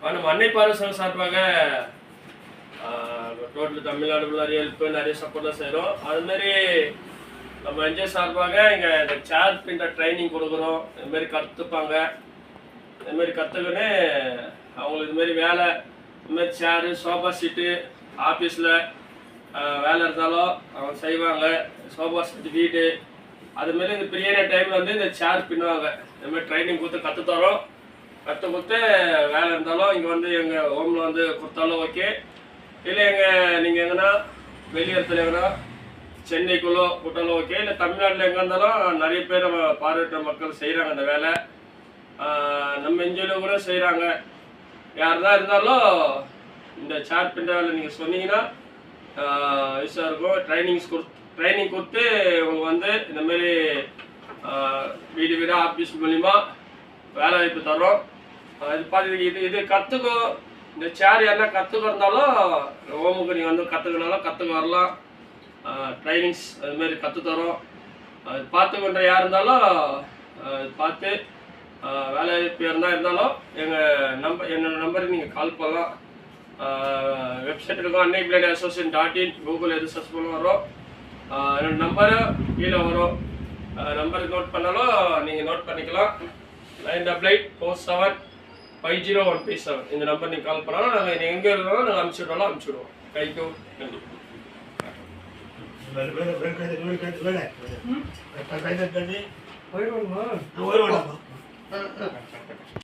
நம்ம அன்னை பாரசம் சார்பாக டோட்டல் தமிழ்நாடு நிறைய ஹெல்ப் நிறைய சப்போர்ட்லாம் செய்கிறோம். அதுமாரி நம்ம என்ஜிஓ சார்பாக இங்கே இந்த சேர் பிரிண்டர் ட்ரைனிங் கொடுக்குறோம். இதுமாரி கற்றுப்பாங்க. இதுமாரி கற்றுக்கின்னு அவங்களுக்கு இதுமாரி வேலை இதுமாரி சேரு சோஃபா சீட்டு ஆஃபீஸில் வேலை இருந்தாலும் அவங்க செய்வாங்க. சோஃபா சீட்டு வீடு அதுமாரி இந்த பிரியாணி டைமில் வந்து இந்த சேர் பின்னுவாங்க. இதுமாதிரி ட்ரைனிங் கொடுத்து கற்றுத்தரோம். கற்றுக் கொடுத்து வேலை இருந்தாலும் இங்கே வந்து எங்கள் ஹோமில் வந்து கொடுத்தாலும் ஓகே. இல்லை நீங்கள் எங்கன்னா வெளி இடத்துல எங்கன்னா சென்னைக்குள்ளே விட்டாலும் ஓகே. இல்லை தமிழ்நாட்டில் எங்கே இருந்தாலும் நிறைய பேர் பார்வையிட்ட மக்கள் செய்கிறாங்க அந்த வேலை. நம்ம என்ஜிஓவில் கூட செய்கிறாங்க. யார் தான் இருந்தாலும் இந்த சேர் பின்ன வேலை நீங்கள் சொன்னீங்கன்னா யூஸாக இருக்கும். ட்ரைனிங் கொடுத்து அவங்க வந்து இந்தமாரி வீடு வீடாக ஆஃபீஸ் மூலிமா வேலை வாய்ப்பு தரோம். இது பார்த்து இது கற்றுக்கோ. இந்த சேர் யாருன்னா கற்றுக்க இருந்தாலும் ஹோமுக்கு நீங்கள் வந்து கற்றுக்கினாலும் கற்றுக்க வரலாம். ட்ரைனிங்ஸ் அதுமாரி கற்றுத்தரோம். அது பார்த்துக்கொண்ட யார் இருந்தாலும் பார்த்து வேலை வாய்ப்பு இருந்தாலும் என்னோடய நம்பருக்கு நீங்கள் கால் பண்ணலாம். வெப்சைட் இருக்கும் annaiblade.association.in. கூகுள் எது சர்ச் பண்ண வரும். என்னோடய நம்பரு கீழே வரும். நம்பருக்கு நோட் பண்ணாலும் நீங்கள் நோட் பண்ணிக்கலாம். 9884750137 இந்த நம்பர் நீங்கள் கால் பண்ணாலும் நாங்கள் எங்கே இருந்தாலும் நாங்கள் அனுப்பிச்சுடுவோம். தேங்க்யூ. நன்றி.